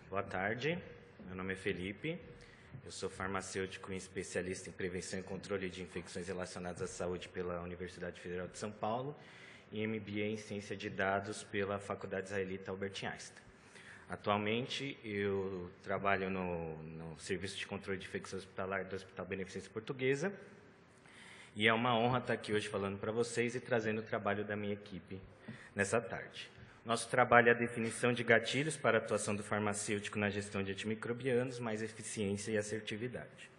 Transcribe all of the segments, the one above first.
Boa tarde, meu nome é Felipe, eu sou farmacêutico e especialista em prevenção e controle de infecções relacionadas à saúde pela Universidade Federal de São Paulo e MBA em Ciência de Dados pela Faculdade Israelita Albert Einstein. Atualmente, eu trabalho no Serviço de Controle de Infecção Hospitalar do Hospital Beneficência Portuguesa e é uma honra estar aqui hoje falando para vocês e trazendo o trabalho da minha equipe nessa tarde. Nosso trabalho é a definição de gatilhos para a atuação do farmacêutico na gestão de antimicrobianos, mais eficiência e assertividade.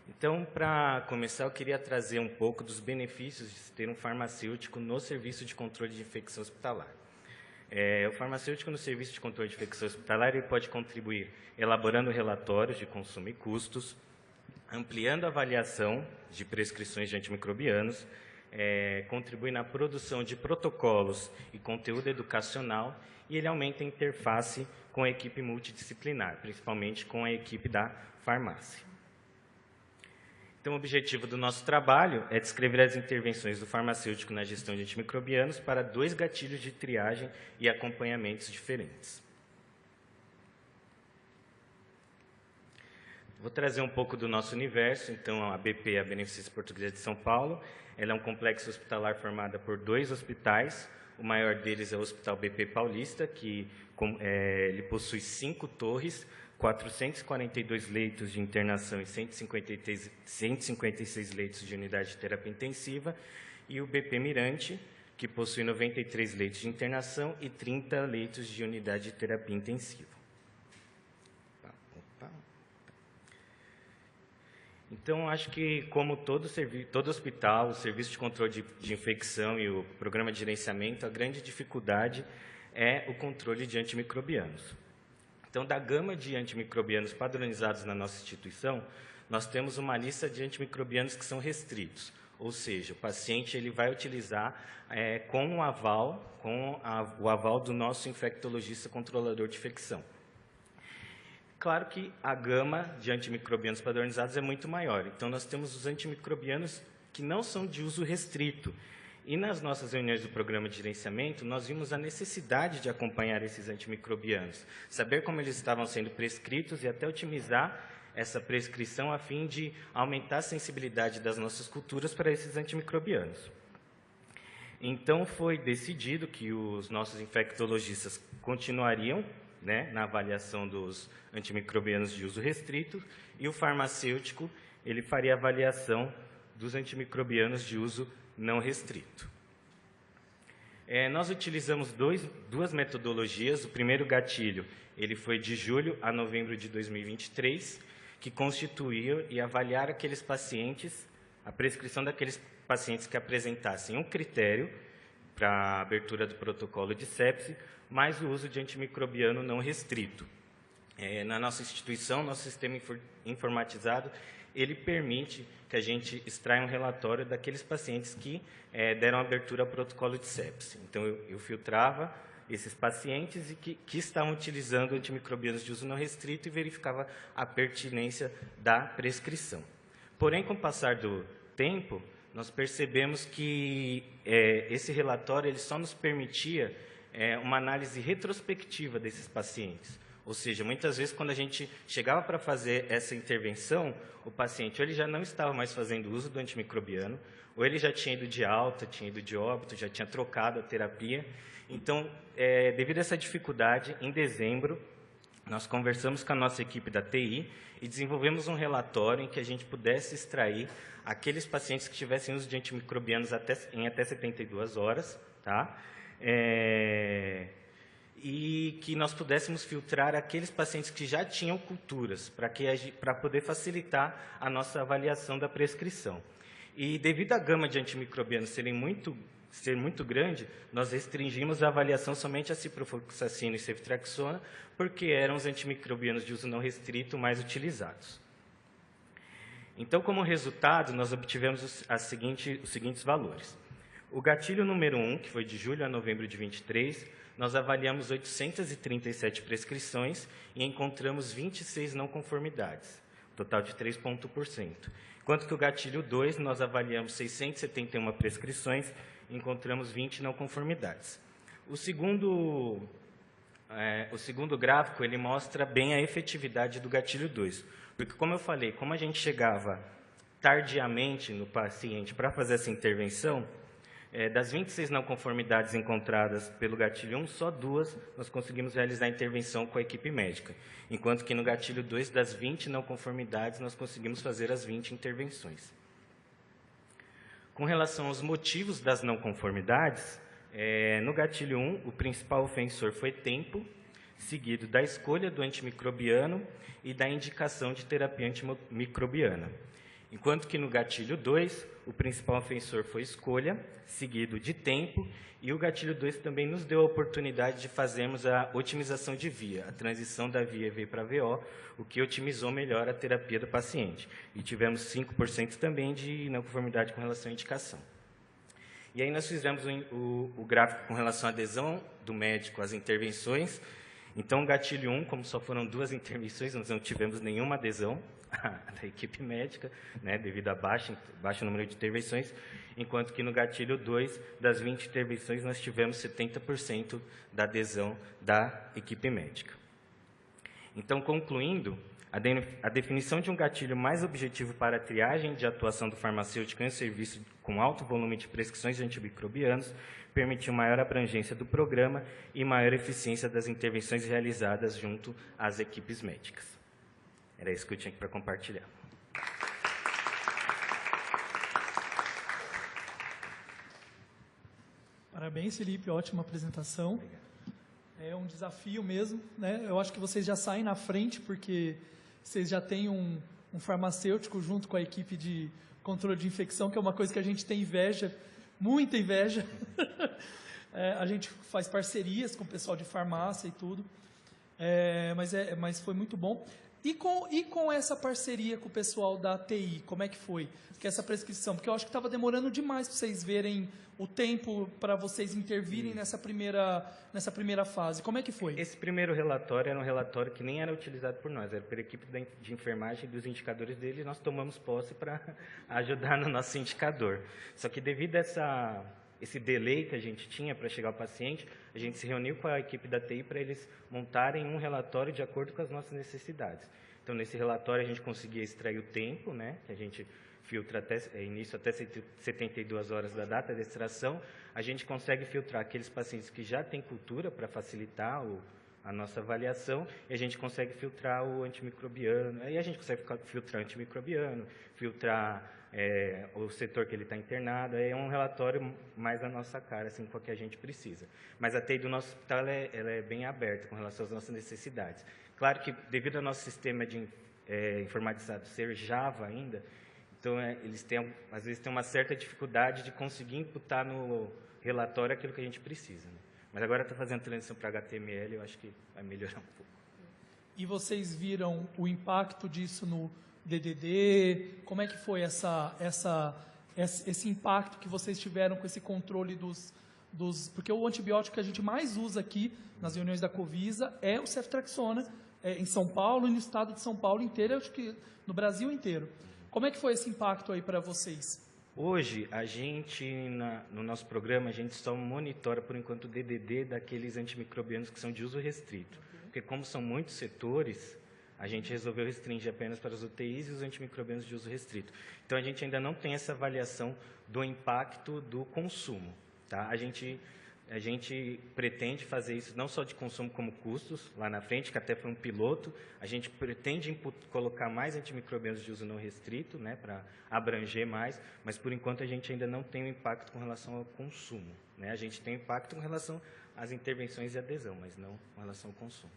Então, para começar, eu queria trazer um pouco dos benefícios de ter um farmacêutico no serviço de controle de infecção hospitalar. O farmacêutico no serviço de controle de infecção hospitalar ele pode contribuir elaborando relatórios de consumo e custos, ampliando a avaliação de prescrições de antimicrobianos, contribui na produção de protocolos e conteúdo educacional e ele aumenta a interface com a equipe multidisciplinar, principalmente com a equipe da farmácia. Então, o objetivo do nosso trabalho é descrever as intervenções do farmacêutico na gestão de antimicrobianos para 2 gatilhos de triagem e acompanhamentos diferentes. Vou trazer um pouco do nosso universo. Então, a BP, a Beneficência Portuguesa de São Paulo, ela é um complexo hospitalar formado por 2 hospitais. O maior deles é o Hospital BP Paulista, que ele possui 5 torres, 442 leitos de internação e 156 leitos de unidade de terapia intensiva, e o BP Mirante, que possui 93 leitos de internação e 30 leitos de unidade de terapia intensiva. Então, acho que, como todo hospital, o serviço de controle de infecção e o programa de gerenciamento, a grande dificuldade é o controle de antimicrobianos. Então, da gama de antimicrobianos padronizados na nossa instituição, nós temos uma lista de antimicrobianos que são restritos, ou seja, o paciente ele vai utilizar com o aval do nosso infectologista controlador de infecção. Claro que a gama de antimicrobianos padronizados é muito maior. Então, nós temos os antimicrobianos que não são de uso restrito. E nas nossas reuniões do programa de gerenciamento, nós vimos a necessidade de acompanhar esses antimicrobianos, saber como eles estavam sendo prescritos e até otimizar essa prescrição a fim de aumentar a sensibilidade das nossas culturas para esses antimicrobianos. Então, foi decidido que os nossos infectologistas continuariam na avaliação dos antimicrobianos de uso restrito, e o farmacêutico ele faria a avaliação dos antimicrobianos de uso não restrito. Nós utilizamos 2 metodologias. O primeiro gatilho ele foi de julho a novembro de 2023, que constituía e avaliar aqueles pacientes, a prescrição daqueles pacientes que apresentassem um critério para a abertura do protocolo de sepse, mais o uso de antimicrobiano não restrito. Na nossa instituição, nosso sistema informatizado, ele permite que a gente extraia um relatório daqueles pacientes que deram abertura ao protocolo de sepse. Então, eu filtrava esses pacientes e que estavam utilizando antimicrobianos de uso não restrito e verificava a pertinência da prescrição. Porém, com o passar do tempo, nós percebemos que esse relatório ele só nos permitia uma análise retrospectiva desses pacientes. Ou seja, muitas vezes, quando a gente chegava para fazer essa intervenção, o paciente ou ele já não estava mais fazendo uso do antimicrobiano, ou ele já tinha ido de alta, tinha ido de óbito, já tinha trocado a terapia. Então, devido a essa dificuldade, em dezembro, nós conversamos com a nossa equipe da TI e desenvolvemos um relatório em que a gente pudesse extrair aqueles pacientes que tivessem uso de antimicrobianos em até 72 horas, tá? E que nós pudéssemos filtrar aqueles pacientes que já tinham culturas, para poder facilitar a nossa avaliação da prescrição. E devido à gama de antimicrobianos ser muito grande, nós restringimos a avaliação somente a ciprofloxacina e ceftriaxona, porque eram os antimicrobianos de uso não restrito mais utilizados. Então, como resultado, nós obtivemos os seguintes valores. O gatilho número 1, que foi de julho a novembro de 23, nós avaliamos 837 prescrições e encontramos 26 não conformidades, total de 3,1%. Enquanto que o gatilho 2, nós avaliamos 671 prescrições e encontramos 20 não conformidades. O segundo o segundo gráfico, ele mostra bem a efetividade do gatilho 2. Porque, como eu falei, como a gente chegava tardiamente no paciente para fazer essa intervenção, das 26 não conformidades encontradas pelo gatilho 1, só 2 nós conseguimos realizar a intervenção com a equipe médica. Enquanto que no gatilho 2, das 20 não conformidades, nós conseguimos fazer as 20 intervenções. Com relação aos motivos das não conformidades, no gatilho 1, o principal ofensor foi tempo, seguido da escolha do antimicrobiano e da indicação de terapia antimicrobiana. Enquanto que no gatilho 2, o principal ofensor foi escolha, seguido de tempo, e o gatilho 2 também nos deu a oportunidade de fazermos a otimização de via, a transição da via EV para VO, o que otimizou melhor a terapia do paciente. E tivemos 5% também de não conformidade com relação à indicação. E aí nós fizemos o gráfico com relação à adesão do médico às intervenções. Então, o gatilho 1, como só foram 2 intervenções, nós não tivemos nenhuma adesão da equipe médica, né, devido a baixo número de intervenções, enquanto que no gatilho 2, das 20 intervenções, nós tivemos 70% da adesão da equipe médica. Então, concluindo, a definição de um gatilho mais objetivo para a triagem de atuação do farmacêutico em um serviço com alto volume de prescrições de antimicrobianos permitiu maior abrangência do programa e maior eficiência das intervenções realizadas junto às equipes médicas. Era isso que eu tinha aqui para compartilhar. Parabéns, Felipe, ótima apresentação. Obrigado. É um desafio mesmo, né? Eu acho que vocês já saem na frente, porque vocês já têm um farmacêutico junto com a equipe de controle de infecção, que é uma coisa que a gente tem inveja, muita inveja. A gente faz parcerias com o pessoal de farmácia e tudo, mas foi muito bom. E com essa parceria com o pessoal da TI, como é que foi? Que essa prescrição, porque eu acho que estava demorando demais para vocês verem o tempo para vocês intervirem nessa primeira fase. Como é que foi? Esse primeiro relatório era um relatório que nem era utilizado por nós, era pela equipe de enfermagem e dos indicadores dele, e nós tomamos posse para ajudar no nosso indicador. Só que devido a esse delay que a gente tinha para chegar ao paciente, a gente se reuniu com a equipe da TI para eles montarem um relatório de acordo com as nossas necessidades. Então, nesse relatório, a gente conseguia extrair o tempo, né, que a gente filtra até 72 horas da data de extração. A gente consegue filtrar aqueles pacientes que já têm cultura para facilitar a nossa avaliação, e a gente consegue filtrar o antimicrobiano, aí a gente consegue filtrar o antimicrobiano, filtrar o setor que ele está internado, é um relatório mais a nossa cara, assim, com o que a gente precisa. Mas a TI do nosso hospital ela é bem aberta com relação às nossas necessidades. Claro que, devido ao nosso sistema de informatizado ser Java ainda, então eles às vezes têm uma certa dificuldade de conseguir imputar no relatório aquilo que a gente precisa, né? Mas agora está fazendo transição para HTML, eu acho que vai melhorar um pouco. E vocês viram o impacto disso no DDD? Como é que foi esse impacto que vocês tiveram com esse controle porque o antibiótico que a gente mais usa aqui nas reuniões da Covisa é o ceftriaxona, em São Paulo e no estado de São Paulo inteiro, acho que no Brasil inteiro. Como é que foi esse impacto aí para vocês? Hoje, a gente, no nosso programa, a gente só monitora, por enquanto, o DDD daqueles antimicrobianos que são de uso restrito. Porque, como são muitos setores, a gente resolveu restringir apenas para os UTIs e os antimicrobianos de uso restrito. Então, a gente ainda não tem essa avaliação do impacto do consumo, tá? A gente pretende fazer isso não só de consumo como custos, lá na frente, que até foi um piloto. A gente pretende colocar mais antimicrobianos de uso não restrito, né, para abranger mais, mas, por enquanto, a gente ainda não tem o impacto com relação ao consumo, né? A gente tem impacto com relação às intervenções e adesão, mas não com relação ao consumo.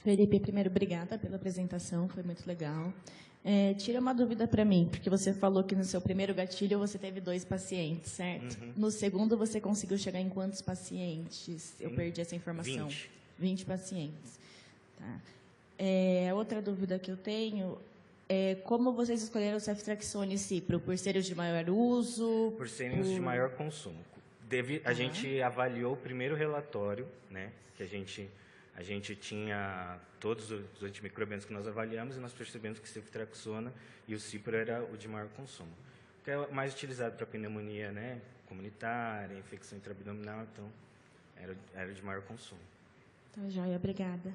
Felipe, primeiro, obrigada pela apresentação, foi muito legal. Tira uma dúvida para mim, porque você falou que no seu primeiro gatilho você teve 2 pacientes, certo? Uhum. No segundo você conseguiu chegar em quantos pacientes? Eu perdi essa informação. 20 pacientes. Tá. Outra dúvida que eu tenho é como vocês escolheram o ceftriaxona e cipro? Por serem os de maior uso? Por serem os de maior consumo. A gente avaliou o primeiro relatório, né, que a gente tinha todos os antimicrobianos que nós avaliamos e nós percebemos que o ceftriaxona e o cipro era o de maior consumo. Que é mais utilizado para pneumonia, né, comunitária, infecção intraabdominal, então era de maior consumo. Tá, joia, obrigada.